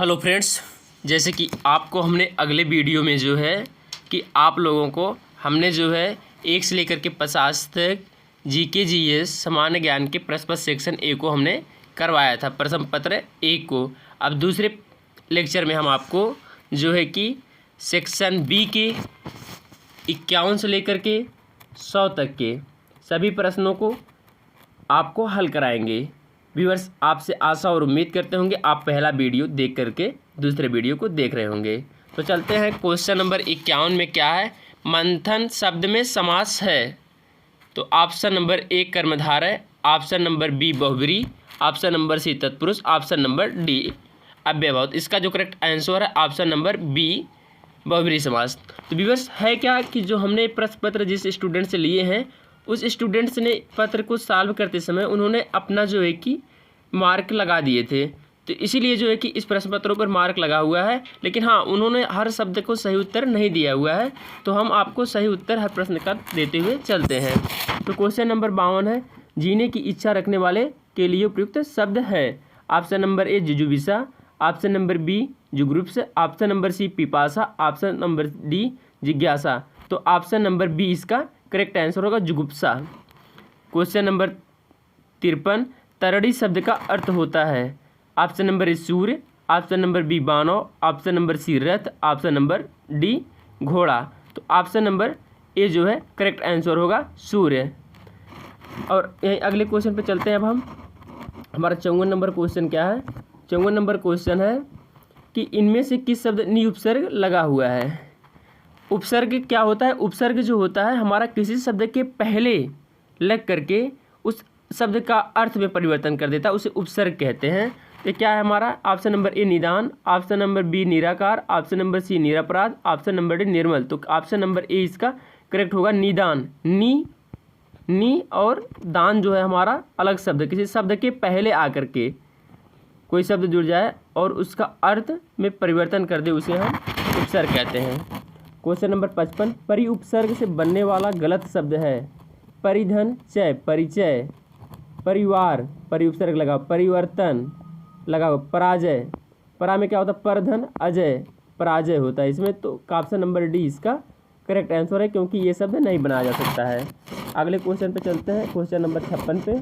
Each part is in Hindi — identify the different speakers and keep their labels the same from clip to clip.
Speaker 1: हेलो फ्रेंड्स, जैसे कि आपको हमने अगले वीडियो में जो है कि आप लोगों को हमने जो है 1 से लेकर के 50 तक जीके जीएस सामान्य ज्ञान के प्रश्न पत्र सेक्शन ए को हमने करवाया था, प्रश्न पत्र 1 को। अब दूसरे लेक्चर में हम आपको जो है कि सेक्शन बी के 51 से लेकर के 100 तक के सभी प्रश्नों को आपको हल कराएंगे। व्यूअर्स, आपसे आशा और उम्मीद करते होंगे आप पहला वीडियो देख करके दूसरे वीडियो को देख रहे होंगे। तो चलते हैं क्वेश्चन नंबर 51 में क्या है। मंथन शब्द में समास है। तो ऑप्शन नंबर ए कर्मधारय, ऑप्शन नंबर बी बहुब्रीहि, ऑप्शन नंबर सी तत्पुरुष, ऑप्शन नंबर डी अव्ययभाव। इसका जो करेक्ट आंसर है ऑप्शन नंबर बी बहुब्रीहि समास। तो व्यूअर्स, है क्या कि जो हमने प्रश्न पत्र जिस स्टूडेंट से लिए हैं उस स्टूडेंट्स ने पत्र को सॉल्व करते समय उन्होंने अपना जो है कि मार्क लगा दिए थे, तो इसीलिए जो है कि इस प्रश्न पत्रों पर मार्क लगा हुआ है। लेकिन हाँ, उन्होंने हर शब्द को सही उत्तर नहीं दिया हुआ है, तो हम आपको सही उत्तर हर प्रश्न का देते हुए चलते हैं। तो क्वेश्चन नंबर 52 है, जीने की इच्छा रखने वाले के लिए उपयुक्त शब्द है। ऑप्शन नंबर ए जिजुबिसा, ऑप्शन नंबर बी जुगुप्स, ऑप्शन नंबर सी पिपासा, ऑप्शन नंबर डी जिज्ञासा। तो ऑप्शन नंबर बी इसका करेक्ट आंसर होगा जुगुप्सा। क्वेश्चन नंबर 53, तरड़ी शब्द का अर्थ होता है। ऑप्शन नंबर ए सूर्य, ऑप्शन नंबर बी बानव, ऑप्शन नंबर सी रथ, ऑप्शन नंबर डी घोड़ा। तो ऑप्शन नंबर ए जो है करेक्ट आंसर होगा सूर्य। और यही अगले क्वेश्चन पे चलते हैं। अब हम हमारा 54 नंबर क्वेश्चन क्या है। 54 नंबर क्वेश्चन है कि इनमें से किस शब्द नि उपसर्ग लगा हुआ है। उपसर्ग क्या होता है। उपसर्ग जो होता है हमारा किसी शब्द के पहले लग करके उस शब्द का अर्थ में परिवर्तन कर देता है, उसे उपसर्ग कहते हैं। तो क्या है हमारा ऑप्शन नंबर ए निदान, ऑप्शन नंबर बी निराकार, ऑप्शन नंबर सी निरपराध, ऑप्शन नंबर डी निर्मल। तो ऑप्शन नंबर ए इसका करेक्ट होगा निदान। नी और दान जो है हमारा अलग शब्द, किसी शब्द के पहले आकर के कोई शब्द जुड़ जाए और उसका अर्थ में परिवर्तन कर दे उसे हम उपसर्ग कहते हैं। क्वेश्चन नंबर 55, परि उपसर्ग से बनने वाला गलत शब्द है। परिधन चय परिचय, परिवार परि उपसर्ग लगाओ, परिवर्तन लगाओ, पराजय परा में क्या होता है परधन, अजय पराजय होता है इसमें। तो ऑप्शन नंबर डी इसका करेक्ट आंसर है, क्योंकि ये शब्द नहीं बनाया जा सकता है। अगले क्वेश्चन पे चलते हैं, क्वेश्चन नंबर 56 पे।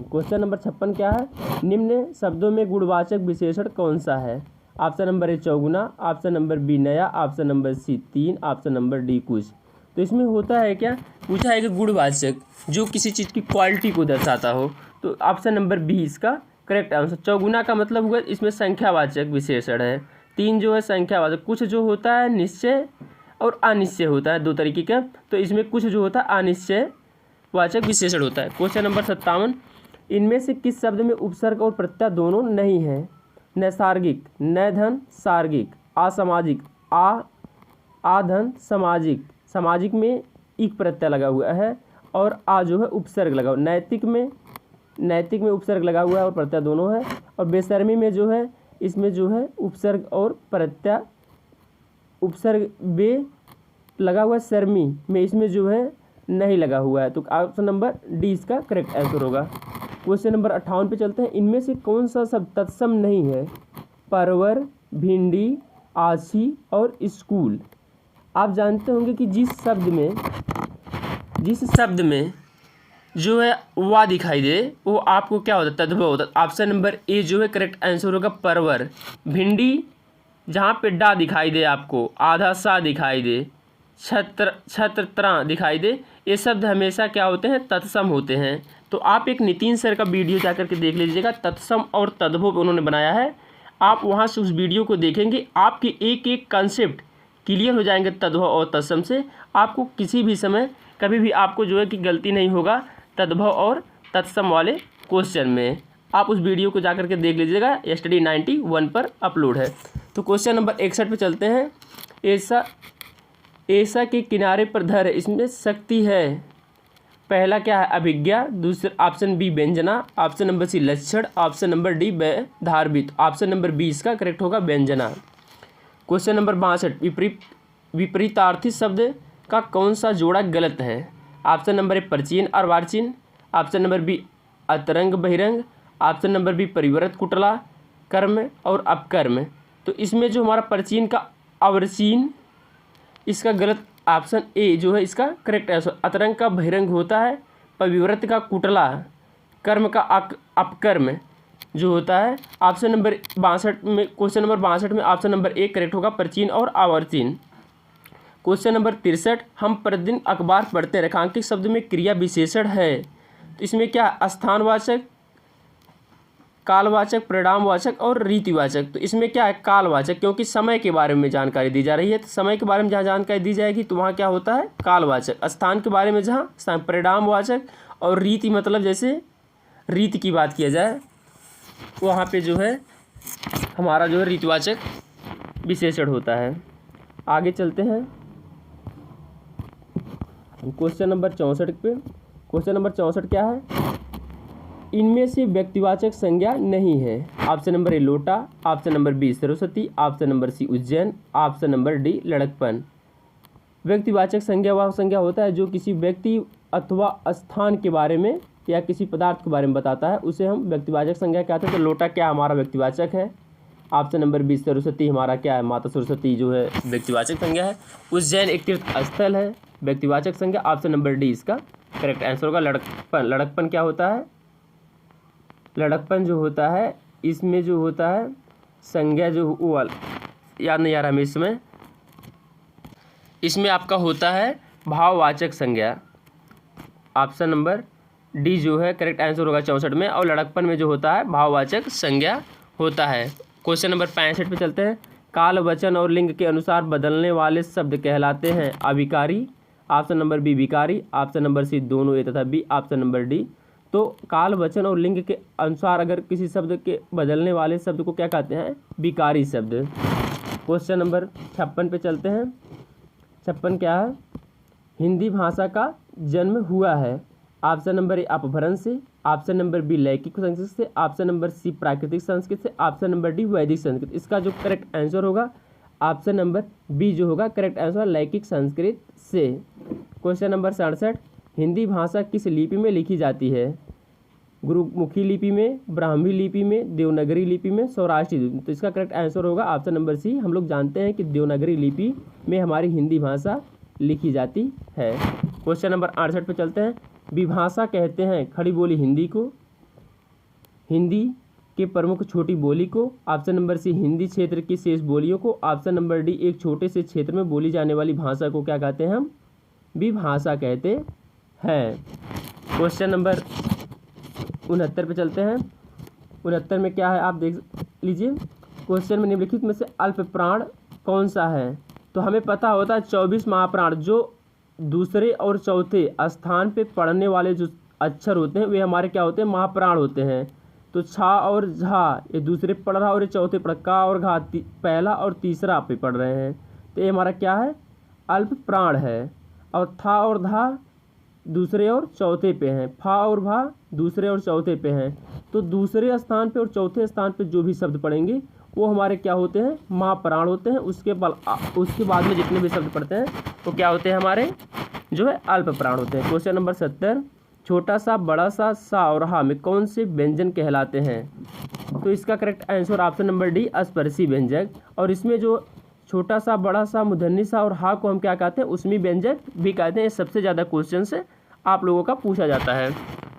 Speaker 1: क्वेश्चन नंबर 56 क्या है, निम्न शब्दों में गुणवाचक विशेषण कौन सा है। ऑप्शन नंबर ए चौगुना, ऑप्शन नंबर बी नया, option number C 3, option number D कुछ। तो इसमें होता है क्या, पूछा है कि गुणवाचक जो किसी चीज़ की क्वालिटी को दर्शाता हो, तो ऑप्शन नंबर बी इसका करेक्ट आंसर। चौगुना का मतलब हुआ इसमें संख्यावाचक विशेषण है, 3 जो है संख्यावाचक, कुछ जो होता है निश्चय और अनिश्चय होता है, 2 तरीके का। तो इसमें कुछ जो होता है अनिश्चय वाचक विशेषण होता है। क्वेश्चन नंबर 57, इनमें से किस शब्द में उपसर्ग और प्रत्यय दोनों नहीं है। नैसर्गिक, नैधन सार्गिक, असामाजिक, आधन सामाजिक, सामाजिक में इक प्रत्यय लगा हुआ है और आ जो है उपसर्ग लगा हुआ। नैतिक में उपसर्ग लगा हुआ है और प्रत्यय दोनों है। और बेशर्मी में जो है इसमें जो है उपसर्ग और प्रत्यय, उपसर्ग बे लगा हुआ है, शर्मी में इसमें जो है नहीं लगा हुआ है। तो ऑप्शन नंबर डी इसका करेक्ट आंसर होगा। क्वेश्चन नंबर 58 पे चलते हैं, इनमें से कौन सा शब्द तत्सम नहीं है। परवर, भिंडी, आशी और स्कूल। आप जानते होंगे कि जिस शब्द में जो है वा दिखाई दे वो आपको क्या होता है, तद्भव होता है। ऑप्शन नंबर ए जो है करेक्ट आंसर होगा परवर। भिंडी जहाँ पे डा दिखाई दे आपको, आधा सा दिखाई दे, छत्र दिखाई दे, ये शब्द हमेशा क्या होते हैं, तत्सम होते हैं। तो आप एक नितिन सर का वीडियो जाकर के देख लीजिएगा, तत्सम और तद्भव उन्होंने बनाया है। आप वहाँ से उस वीडियो को देखेंगे, आपके एक एक कंसेप्ट क्लियर हो जाएंगे तद्भव और तत्सम से। आपको किसी भी समय कभी भी आपको जो है कि गलती नहीं होगा तद्भव और तत्सम वाले क्वेश्चन में। आप उस वीडियो को जाकर के देख लीजिएगा, स्टडी 91 पर अपलोड है। तो क्वेश्चन नंबर 61 पे चलते हैं। ऐसा के किनारे पर धर, इसमें शक्ति है। पहला क्या है, अभिज्ञा, दूसरा ऑप्शन बी व्यंजना, ऑप्शन नंबर सी लक्षण, ऑप्शन नंबर डी धार्मिक। ऑप्शन नंबर बी इसका करेक्ट होगा व्यंजना। क्वेश्चन नंबर 62, विपरीतार्थी शब्द का कौन सा जोड़ा गलत है। ऑप्शन नंबर ए प्राचीन अर्वाचीन, ऑप्शन नंबर बी अतरंग बहिरंग, ऑप्शन नंबर बी परिवर्त कुटला, कर्म और अपकर्म। तो इसमें जो हमारा परचीन का अवर्चीन, इसका गलत ऑप्शन ए जो है इसका करेक्ट आंसर। अतरंग का बहिरंग होता है, पविव्रत का कुटला, कर्म का अपकर्म जो होता है। ऑप्शन नंबर 62 में, क्वेश्चन नंबर 62 में ऑप्शन नंबर ए करेक्ट होगा, परचीन और आवर्चीन। क्वेश्चन नंबर 63, हम प्रतिदिन अखबार पढ़ते हैं, रेखांकित शब्द में क्रिया विशेषण है। तो इसमें क्या, स्थानवाचक, कालवाचक, परिणामवाचक और रीतिवाचक। तो इसमें क्या है, कालवाचक, क्योंकि समय के बारे में जानकारी दी जा रही है। तो समय के बारे में जहाँ जानकारी दी जाएगी तो वहाँ क्या होता है, कालवाचक। स्थान के बारे में जहाँ परिणामवाचक, और रीति मतलब जैसे रीति की बात किया जाए वहाँ पे जो है हमारा जो है रीतिवाचक विशेषण होता है। आगे चलते हैं क्वेश्चन नंबर 64 पे। क्वेश्चन नंबर 64 क्या है, इनमें से व्यक्तिवाचक संज्ञा नहीं है। ऑप्शन नंबर ए लोटा, option number B Saraswati, option number C Ujjain, option number D लड़कपन। व्यक्तिवाचक संज्ञा वह संज्ञा होता है जो किसी व्यक्ति अथवा स्थान के बारे में या किसी पदार्थ के बारे में बताता है, उसे हम व्यक्तिवाचक संज्ञा कहते हैं। तो लोटा क्या हमारा व्यक्तिवाचक है। ऑप्शन नंबर बी सरस्वती हमारा क्या है, माता सरस्वती जो है व्यक्तिवाचक संज्ञा है। उज्जैन एक तीर्थ स्थल है, व्यक्तिवाचक संज्ञा। ऑप्शन नंबर डी इसका करेक्ट आंसर होगा। लड़कपन, लड़कपन क्या होता है, लड़कपन जो होता है इसमें जो होता है संज्ञा जो वो याद नहीं आ रहा हमें इसमें, इसमें आपका होता है भाववाचक संज्ञा। ऑप्शन नंबर डी जो है करेक्ट आंसर होगा 64 में। और लड़कपन में जो होता है भाववाचक संज्ञा होता है। क्वेश्चन नंबर 65 पे चलते हैं। काल, वचन और लिंग के अनुसार बदलने वाले शब्द कहलाते हैं अभिकारी। ऑप्शन नंबर बी विकारी, ऑप्शन नंबर सी दोनों ए तथा बी, ऑप्शन नंबर डी। तो काल, वचन और लिंग के अनुसार अगर किसी शब्द के बदलने वाले शब्द को क्या कहते हैं, विकारी शब्द। क्वेश्चन नंबर 56 पे चलते हैं। 56 क्या है, हिंदी भाषा का जन्म हुआ है। ऑप्शन नंबर ए अपभ्रंश से, ऑप्शन नंबर बी लैकिक संस्कृत से, ऑप्शन नंबर सी प्राकृतिक संस्कृत से, ऑप्शन नंबर डी वैदिक संस्कृत। इसका जो करेक्ट आंसर होगा ऑप्शन नंबर बी जो होगा करेक्ट आंसर, लैकिक संस्कृत से। क्वेश्चन नंबर 67, हिंदी भाषा किस लिपि में लिखी जाती है। गुरुमुखी लिपि में, ब्राह्मी लिपि में, देवनागरी लिपि में, सौराष्ट्री लिपि में। तो इसका करेक्ट आंसर होगा ऑप्शन नंबर सी। हम लोग जानते हैं कि देवनागरी लिपि में हमारी हिंदी भाषा लिखी जाती है। क्वेश्चन नंबर 68 पे चलते हैं। विभाषा कहते हैं खड़ी बोली हिंदी को, हिंदी के प्रमुख छोटी बोली को। ऑप्शन नंबर सी हिंदी क्षेत्र की शेष बोलियों को। ऑप्शन नंबर डी एक छोटे से क्षेत्र में बोली जाने वाली भाषा को क्या कहते हैं हम, विभाषा कहते हैं। क्वेश्चन नंबर 69 पे चलते हैं। 69 में क्या है आप देख लीजिए। क्वेश्चन में निम्नलिखित में से अल्प प्राण कौन सा है। तो हमें पता होता है 24 महाप्राण जो दूसरे और चौथे स्थान पे पढ़ने वाले जो अक्षर होते हैं वे हमारे क्या होते हैं, महाप्राण होते हैं। तो छा और झा ये दूसरे पढ़ रहा और ये चौथे पढ़, का और घा पहला और तीसरा पे पढ़ रहे हैं। तो ये हमारा क्या है, अल्प प्राण है। और था और धा दूसरे और चौथे पे हैं, फा और भा दूसरे और चौथे पे हैं। तो दूसरे स्थान पे और चौथे स्थान पे जो भी शब्द पढ़ेंगे वो हमारे क्या होते हैं, महाप्राण होते हैं। उसके बाद में जितने भी शब्द पढ़ते हैं वो क्या होते हैं, हमारे जो है अल्प प्राण होते हैं। क्वेश्चन नंबर 70, छोटा सा, बड़ा सा, सा और हा में कौन से व्यंजन कहलाते हैं। तो इसका correct answer option number D स्पर्शी व्यंजक। और इसमें जो छोटा सा, बड़ा सा, मूर्धन्य सा और हा को हम क्या कहते हैं, उसमें व्यंजक भी कहते हैं। सबसे ज़्यादा क्वेश्चन से आप लोगों का पूछा जाता है।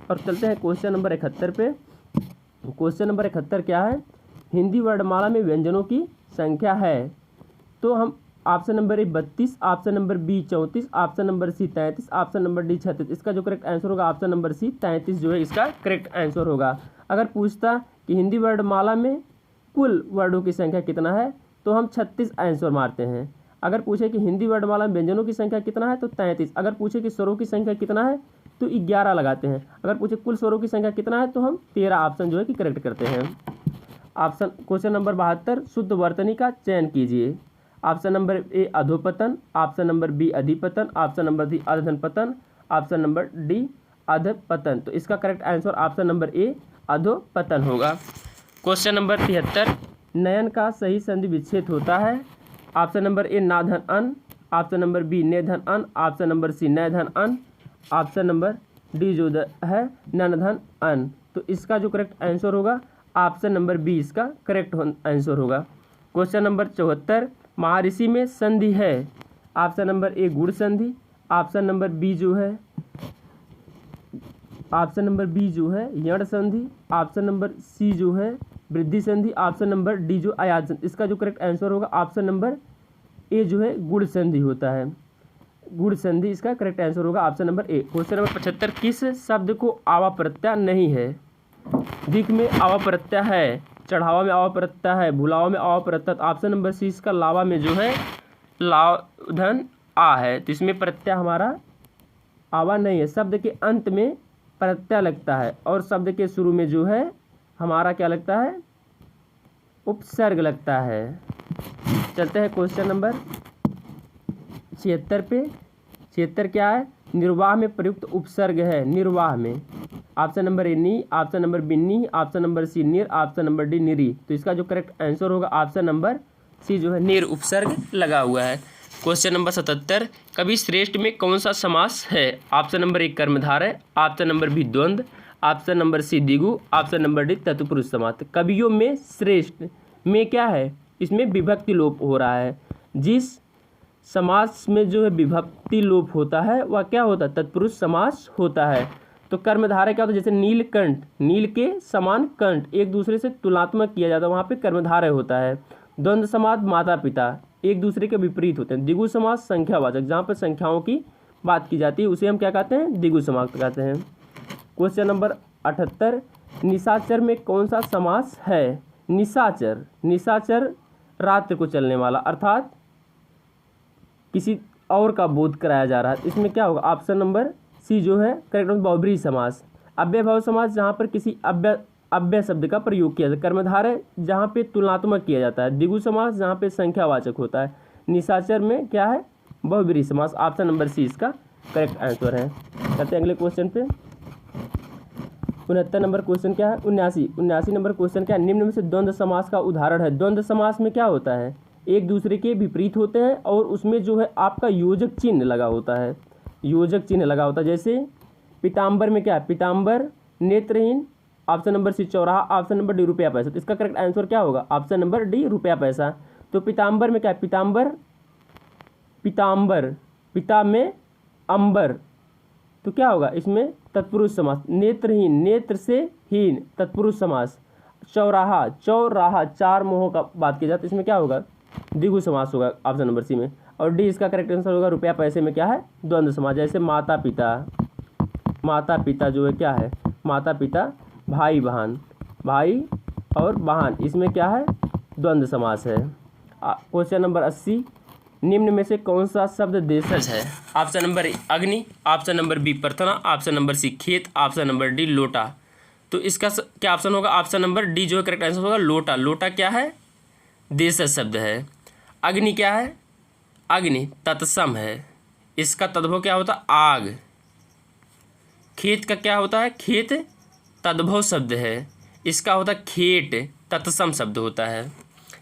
Speaker 1: और चलते हैं क्वेश्चन नंबर 71 पे। क्वेश्चन नंबर 71 क्या है, हिंदी वर्णमाला में व्यंजनों की संख्या है। तो हम option number A 32, option number B 34, option number C 33, option number D 36। इसका जो करेक्ट आंसर होगा ऑप्शन नंबर सी 33 जो है इसका करेक्ट आंसर होगा। अगर पूछता कि हिंदी वर्णमाला में कुल वर्णों की संख्या कितना है तो हम 36 आंसर मारते हैं। अगर पूछे कि हिंदी वर्णमाला में व्यंजनों की संख्या कितना है तो 33। अगर पूछे कि स्वरों की संख्या कितना है तो 11 लगाते हैं। अगर पूछे कुल स्वरों की संख्या कितना है तो हम 13 ऑप्शन जो है कि करेक्ट करते हैं। ऑप्शन क्वेश्चन नंबर 72, शुद्ध वर्तनी का चयन कीजिए। ऑप्शन नंबर ए अधोपतन, ऑप्शन नंबर बी अधिपतन, ऑप्शन नंबर सी अधपतन, ऑप्शन नंबर डी अधपतन। तो इसका correct answer option number A अधोपतन होगा। क्वेश्चन नंबर 73, नयन का सही संधि विच्छेद होता है। ऑप्शन नंबर ए ना धन अन, ऑप्शन नंबर बी ने धन अन, ऑप्शन नंबर सी न धन अन, ऑप्शन नंबर डी जो है नन धन अन। तो इसका जो करेक्ट आंसर होगा ऑप्शन नंबर बी इसका करेक्ट आंसर होगा। क्वेश्चन नंबर 74, महर्षि में संधि है। ऑप्शन नंबर ए गुण संधि, ऑप्शन नंबर बी जो है यण संधि, ऑप्शन नंबर सी जो है वृद्धि संधि, ऑप्शन नंबर डी जो आयात संधि। इसका जो करेक्ट आंसर होगा ऑप्शन नंबर ए जो है गुण संधि होता है। गुण संधि इसका करेक्ट आंसर होगा ऑप्शन नंबर ए। क्वेश्चन नंबर 75, किस शब्द को आवा प्रत्यय नहीं है? दिक में आवा प्रत्यय है, चढ़ावा में आवा प्रत्यय है, भुलावा में आवा प्रत्यय। ऑप्शन नंबर सी इसका लावा में जो है लाधन आ है, तो इसमें प्रत्यय हमारा आवा नहीं है। शब्द के अंत में प्रत्यय लगता है और शब्द के शुरू में जो है हमारा क्या लगता है? उपसर्ग लगता है। चलते हैं क्वेश्चन नंबर 76 पे। 76 क्या है? निर्वाह में प्रयुक्त उपसर्ग है। निर्वाह में ऑप्शन नंबर ए नी, ऑप्शन नंबर बी नी, ऑप्शन नंबर सी निर, ऑप्शन नंबर डी निरी। तो इसका जो करेक्ट आंसर होगा ऑप्शन नंबर सी जो है निर उपसर्ग लगा हुआ है। क्वेश्चन नंबर 77, कवि श्रेष्ठ में कौन सा समास है? ऑप्शन नंबर ए कर्मधारय, ऑप्शन नंबर बी द्वंद्व, ऑप्शन नंबर सी द्विगु, ऑप्शन नंबर डी तत्पुरुष समास। कवियों में श्रेष्ठ में क्या है? इसमें विभक्ति लोप हो रहा है। जिस समास में जो है विभक्ति लोप होता है वह क्या होता है? तत्पुरुष समास होता है। तो कर्मधारय क्या होता है? जैसे नीलकंठ, नील के समान कंठ, एक दूसरे से तुलनात्मक किया जाता है, वहाँ पे कर्मधारय होता है। द्वंद्व समास माता पिता एक दूसरे के विपरीत होते हैं। द्विगु समास संख्यावाचक, जहाँ पर संख्याओं की बात की जाती है उसे हम क्या कहते हैं? द्विगु समास कहते हैं। क्वेश्चन नंबर 78, निशाचर में कौन सा समास है? निशाचर, निशाचर रात्र को चलने वाला, अर्थात किसी और का बोध कराया जा रहा है। इसमें क्या होगा? ऑप्शन नंबर सी जो है करेक्ट बहुब्रीहि समास। अव्ययभाव समास, जहाँ पर किसी अव्यय शब्द का प्रयोग किया जाता है। कर्मधारय जहाँ पे तुलनात्मक किया जाता है। द्विगु समास जहाँ पे संख्यावाचक होता है। निशाचर में क्या है? बहुब्रीहि समास। ऑप्शन नंबर सी इसका करेक्ट आंसर है। चलते हैं अगले क्वेश्चन पे। 69 नंबर क्वेश्चन क्या है? 79 नंबर क्वेश्चन क्या है? निम्न में से द्वंद्व समास का उदाहरण है। द्वंद्व समास में क्या होता है? एक दूसरे के विपरीत होते हैं और उसमें जो है आपका योजक चिन्ह लगा होता है। योजक चिन्ह लगा होता है। जैसे पीताम्बर में क्या है? पीताम्बर नेत्रहीन, ऑप्शन नंबर सी चौराहा, ऑप्शन नंबर डी रुपया पैसा। तो इसका करेक्ट आंसर क्या होगा? ऑप्शन नंबर डी रुपया पैसा। तो पीताम्बर में क्या है? पीताम्बर, पीताम्बर, पिता में अंबर, तो क्या होगा? इसमें तत्पुरुष समास। नेत्रहीन, नेत्र से हीन, तत्पुरुष समास। चौराहा, चौराहा, चार मोहों का बात की जाए तो इसमें क्या होगा? द्विगु समास होगा ऑप्शन नंबर सी में। और डी इसका करेक्ट आंसर होगा रुपया पैसे में क्या है? द्वंद्व समास। जैसे माता पिता, माता पिता जो है क्या है? माता पिता, भाई बहन, भाई और बहन, इसमें क्या है? द्वंद्व समास है। क्वेश्चन नंबर 80, निम्न में से कौन सा शब्द देशज है? ऑप्शन नंबर ए अग्नि, ऑप्शन नंबर बी प्रार्थना, ऑप्शन नंबर सी खेत, ऑप्शन नंबर डी लोटा। तो इसका क्या ऑप्शन होगा? ऑप्शन नंबर डी जो है करेक्ट आंसर होगा लोटा। लोटा क्या है? देशज शब्द है। अग्नि क्या है? अग्नि तत्सम है, इसका तद्भव क्या होता है? आग। खेत का क्या होता है? खेत तद्भव शब्द है, इसका होता है खेट, तत्सम शब्द होता है।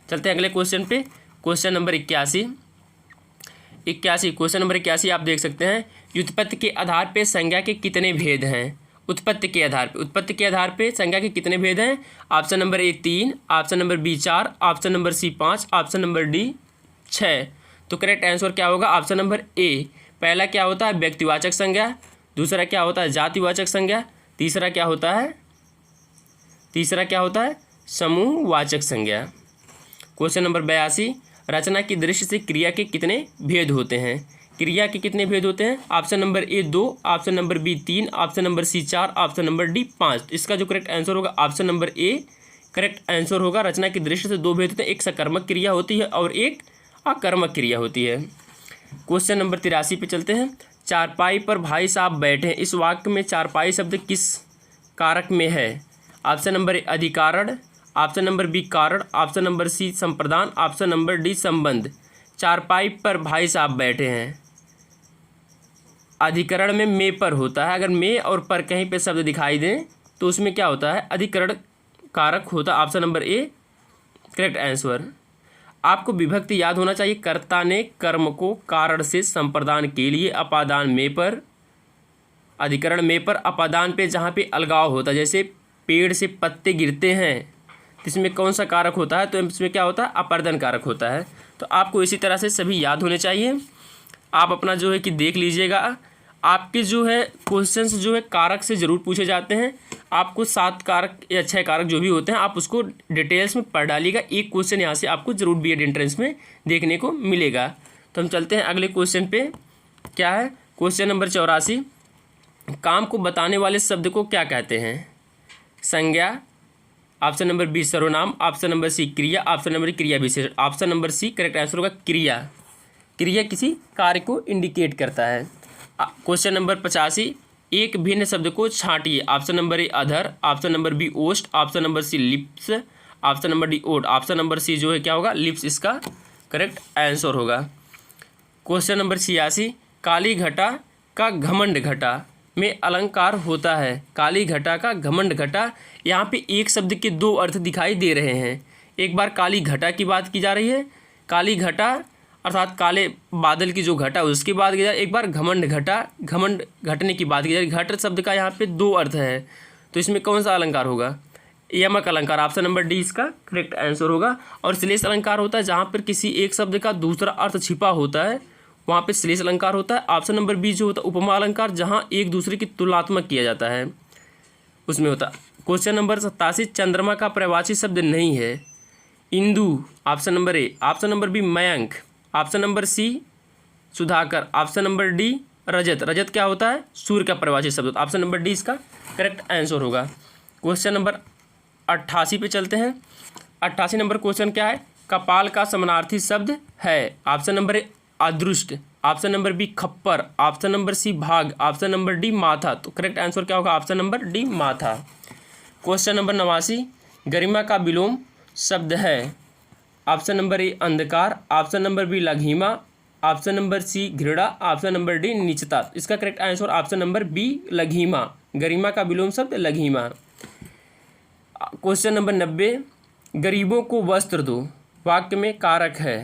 Speaker 1: चलते हैं अगले क्वेश्चन पे। Question number 81। क्वेश्चन नंबर 81 आप देख सकते हैं। व्युत्पत्ति के आधार पे संज्ञा के कितने भेद हैं? उत्पत्ति के आधार पे संज्ञा के कितने भेद हैं? Option number A 3, option number B 4, option number C 5, option number D 6। तो करेक्ट आंसर क्या होगा? Option number A. पहला क्या होता है? व्यक्तिवाचक संज्ञा, दूसरा क्या होता है? जातिवाचक संज्ञा, तीसरा क्या होता है? समूहवाचक संज्ञा। क्वेश्चन नंबर 82, रचना की दृष्टि से क्रिया के कितने भेद होते हैं? क्रिया के कितने भेद होते हैं? Option number A 2, option number B 3, option number C 4, option number D 5। इसका जो करेक्ट आंसर होगा option number A correct answer होगा। रचना की दृष्टि से दो भेद होते हैं, एक सकर्मक क्रिया होती है और एक अकर्मक क्रिया होती है। क्वेश्चन नंबर 83 पे चलते हैं। चारपाई पर भाई साहब बैठे हैं, इस वाक्य में चारपाई शब्द किस कारक में है? ऑप्शन नंबर ए अधिकारण, ऑप्शन नंबर बी कारण, ऑप्शन नंबर सी संप्रदान, ऑप्शन नंबर डी संबंध। चारपाई पर भाई साहब बैठे हैं, अधिकरण में में पर होता है। अगर में और पर कहीं पे शब्द दिखाई दें तो उसमें क्या होता है? अधिकरण कारक होता है। Option number A correct answer. आपको विभक्ति याद होना चाहिए। कर्ता ने कर्म को कारण से संप्रदान के लिए अपादान में पर, अधिकरण में पर, अपादान पे जहाँ पे अलगाव होता है। जैसे पेड़ से पत्ते गिरते हैं इसमें कौन सा कारक होता है, तो इसमें क्या होता है, अपर्दन कारक होता है। तो आपको इसी तरह से सभी याद होने चाहिए। आप अपना जो है कि देख लीजिएगा, आपके जो है क्वेश्चंस जो है कारक से ज़रूर पूछे जाते हैं। आपको 7 कारक या 6 कारक जो भी होते हैं आप उसको डिटेल्स में पढ़ डालिएगा। एक क्वेश्चन यहाँ से आपको ज़रूर बीएड एंट्रेंस में देखने को मिलेगा। तो हम चलते हैं अगले क्वेश्चन पे। क्या है क्वेश्चन नंबर 84, काम को बताने वाले शब्द को क्या कहते हैं? संज्ञा, ऑप्शन नंबर बी सर्वनाम, ऑप्शन नंबर सी क्रिया, ऑप्शन नंबर क्रिया विशेषण, option number C correct answer होगा क्रिया। क्रिया किसी कार्य को इंडिकेट करता है। क्वेश्चन नंबर 85, एक भिन्न शब्द को छांटिए। ऑप्शन नंबर ए अधर, ऑप्शन नंबर बी ओष्ठ, option number C lips, option number D ओट, ऑप्शन नंबर सी जो है क्या होगा लिप्स, इसका करेक्ट आंसर होगा। क्वेश्चन नंबर 86, काली घटा का घमंड घटा में अलंकार होता है। काली घटा का घमंड घटा, यहाँ पे एक शब्द के 2 अर्थ दिखाई दे रहे हैं। एक बार काली घटा की बात की जा रही है, काली घटा अर्थात काले बादल की जो घटा उसकी बात की जाए, एक बार घमंड घटा, घमंड घटने की बात की जाए। घट शब्द का यहाँ पे 2 अर्थ है, तो इसमें कौन सा अलंकार होगा? यमक अलंकार, ऑप्शन नंबर डी इसका करेक्ट आंसर होगा। और श्लेष अलंकार होता है जहाँ पर किसी एक शब्द का दूसरा अर्थ छिपा होता है, वहाँ पे श्लेष अलंकार होता है। ऑप्शन नंबर बी जो होता है उपमा अलंकार, जहाँ एक दूसरे की तुलनात्मक किया जाता है, उसमें होता है। क्वेश्चन नंबर 87, चंद्रमा का पर्यायवाची शब्द नहीं है। इंदु, option number A, option number B मयंक, ऑप्शन नंबर सी सुधाकर, ऑप्शन नंबर डी रजत। रजत क्या होता है? सूर्य का पर्यायवाची शब्द। ऑप्शन नंबर डी इसका करेक्ट आंसर होगा। क्वेश्चन नंबर 88 पे चलते हैं। 88 नंबर क्वेश्चन क्या है? कपाल का समानार्थी शब्द है। ऑप्शन नंबर ए अदृष्ट, ऑप्शन नंबर बी खप्पर, ऑप्शन नंबर सी भाग, ऑप्शन नंबर डी माथा। तो करेक्ट आंसर क्या होगा? ऑप्शन नंबर डी माथा। क्वेश्चन नंबर 89, गरिमा का विलोम शब्द है। ऑप्शन नंबर ए अंधकार, ऑप्शन नंबर बी लघिमा, ऑप्शन नंबर सी घृणा, ऑप्शन नंबर डी नीचता। इसका correct answer option number B लघिमा। गरिमा का विलोम शब्द लघिमा। क्वेश्चन नंबर 90, गरीबों को वस्त्र दो वाक्य में कारक है।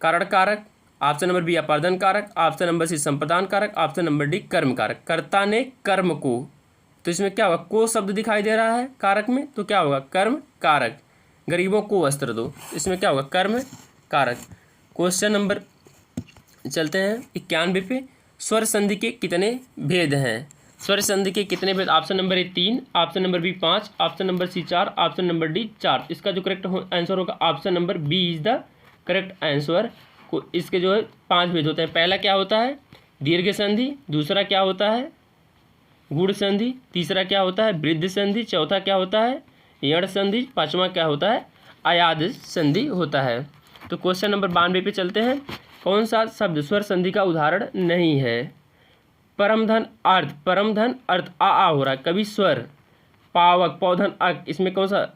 Speaker 1: कारण कारक, ऑप्शन नंबर बी अपार्दन कारक, ऑप्शन नंबर सी संप्रदान कारक, ऑप्शन नंबर डी कर्म कारक। कर्ता ने कर्म को, तो इसमें क्या होगा? को शब्द दिखाई दे रहा है कारक में, तो क्या होगा? कर्म कारक। गरीबों को वस्त्र दो, इसमें क्या होगा? कर्म कारक। क्वेश्चन नंबर चलते हैं 91 पे। स्वर संधि के कितने भेद हैं? स्वर संधि के कितने भेद? Option number A 3, option number B 5, option number C 4, option number D 4। इसका जो करेक्ट आंसर होगा option number B is the correct answer. को इसके जो है 5 भेद होते हैं। पहला क्या होता है? दीर्घ संधि, दूसरा क्या होता है? गुण संधि, तीसरा क्या होता है? वृद्ध संधि, चौथा क्या होता है? यण संधि, पांचवा क्या होता है? अयाद संधि होता है। तो क्वेश्चन नंबर 92 पे चलते हैं। कौन सा शब्द स्वर संधि का उदाहरण नहीं है? परमधन अर्थ, परमधन अर्थ आ हो रहा है, कभी स्वर, पावक पौधन अक, इसमें कौन सा?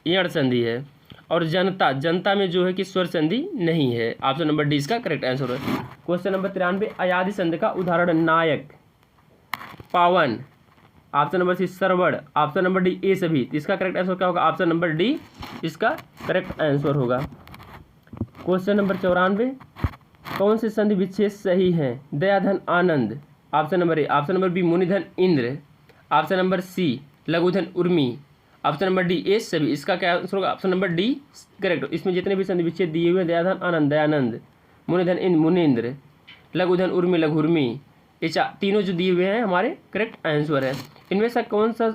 Speaker 1: यण संधि है। और जनता, जनता में जो है कि स्वर संधि नहीं है। ऑप्शन नंबर डी इसका करेक्ट आंसर है। क्वेश्चन नंबर 93, अयादि संधि का उदाहरण नायक, पावन, ऑप्शन नंबर सी सरवण, ऑप्शन नंबर डी ए सभी। इसका करेक्ट आंसर क्या होगा? ऑप्शन नंबर डी इसका करेक्ट आंसर होगा। क्वेश्चन नंबर 94, कौन से संधि विच्छेद सही है? दयाधन आनंद, option number A, option number B मुनिधन इंद्र, ऑप्शन नंबर सी लघुधन उर्मी, ऑप्शन नंबर डी ए सभी। इसका क्या आंसर होगा? Option number D correct. इसमें जितने भी संधि विच्छेद दिए हुए हैं, दयाधन आनंद दयानंद, मुनिधन इंद्र मुनिंद्र, लघुधन उर्मी लघुर्मी, ये तीनों जो दिए हुए हैं हमारे करेक्ट आंसर है। इनमें से कौन सा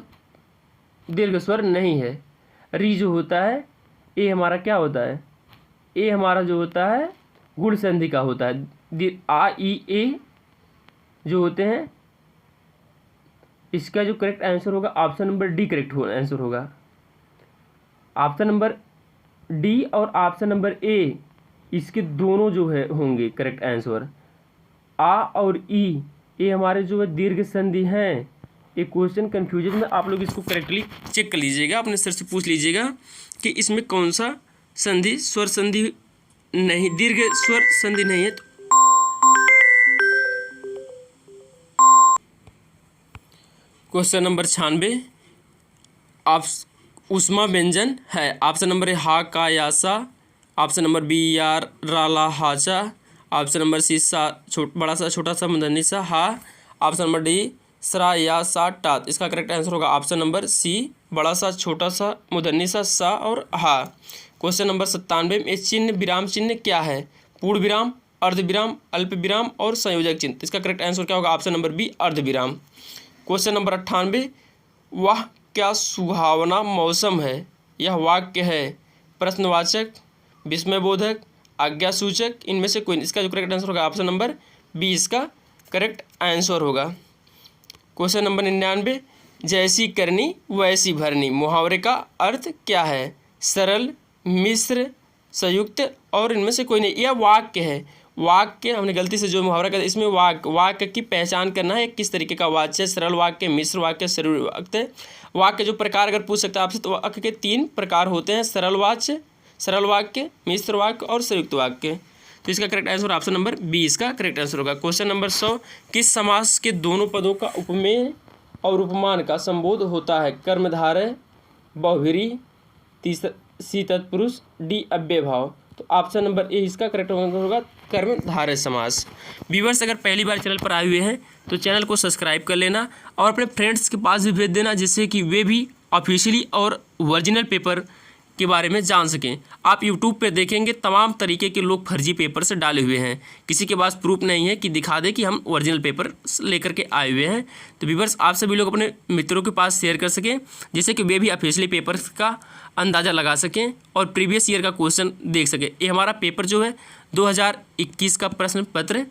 Speaker 1: दीर्घ स्वर नहीं है? री जो होता है, ए हमारा क्या होता है? ए हमारा जो होता है गुण संधि का होता है। आ ई ए जो होते हैं, इसका जो करेक्ट आंसर होगा option number D correct answer होगा। ऑप्शन नंबर डी और ऑप्शन नंबर ए, इसके दोनों जो है होंगे करेक्ट आंसर। आ और ई ये हमारे जो है दीर्घ संधि हैं। ये क्वेश्चन कन्फ्यूजन में आप लोग इसको करेक्टली चेक कर लीजिएगा, अपने सर से पूछ लीजिएगा कि इसमें कौन सा संधि स्वर संधि नहीं, दीर्घ स्वर संधि नहीं है। क्वेश्चन नंबर 96, आप उष्मा व्यंजन है। ऑप्शन नंबर ए हा का या सा, ऑप्शन नंबर बी यार राला हाचा, ऑप्शन नंबर सी सा बड़ा सा छोटा सा मूर्धन्य सा हा, ऑप्शन नंबर डी सरा या सा टात। इसका करेक्ट आंसर होगा ऑप्शन नंबर सी, बड़ा सा, छोटा सा, मूर्धन्य सा और हा। क्वेश्चन नंबर 97 में चिन्ह विराम चिन्ह क्या है? पूर्ण विराम, अर्ध विराम, अल्प विराम और संयोजक चिन्ह। इसका करेक्ट आंसर क्या होगा? ऑप्शन नंबर बी, अर्ध विराम। क्वेश्चन नंबर 98, वह क्या सुहावना मौसम है? यह वाक्य है प्रश्नवाचक, विस्मयबोधक, आज्ञासूचक, इनमें से कोई नहीं। इसका जो करेक्ट आंसर होगा ऑप्शन नंबर बी इसका करेक्ट आंसर होगा। क्वेश्चन नंबर 99, जैसी करनी वैसी भरनी मुहावरे का अर्थ क्या है? सरल, मिश्र, संयुक्त और इनमें से कोई नहीं। यह वाक्य है। वाक्य हमने गलती से जो मुहावरा कर, इसमें वाक्य की पहचान करना है किस तरीके का वाच्य है, सरल वाक्य, मिश्र वाक्य, संयुक्त वाक्य। जो प्रकार अगर पूछ सकता है आपसे तो वाक्य के 3 प्रकार होते हैं, सरल वाच्य, सरल वाक्य, मिश्र वाक्य और संयुक्त वाक्य। तो इसका correct answer option number B इसका करेक्ट आंसर होगा। क्वेश्चन नंबर 100, किस समास के दोनों पदों का उपमेय और उपमान का संबोध होता है? कर्मधारय, बहुव्रीहि, सी तत्पुरुष, डी अव्यय भाव। तो ऑप्शन नंबर ए इसका करेक्ट आंसर होगा कर्मधारय समास। व्यूअर्स अगर पहली बार चैनल पर आए हुए हैं तो चैनल को सब्सक्राइब कर लेना और अपने फ्रेंड्स के पास भी भेज देना, जिससे कि वे भी ऑफिशियली और ओरिजिनल पेपर के बारे में जान सकें। आप यूट्यूब पे देखेंगे तमाम तरीके के लोग फर्जी पेपर से डाले हुए हैं, किसी के पास प्रूफ नहीं है कि दिखा दे कि हम ओरिजिनल पेपर लेकर के आए हुए हैं। तो व्यूअर्स आप सभी लोग अपने मित्रों के पास शेयर कर सकें, जिससे कि वे भी ऑफिशियली पेपर्स का अंदाज़ा लगा सकें और प्रीवियस ईयर का क्वेश्चन देख सकें। ये हमारा पेपर जो है 2021 का प्रश्न पत्र है।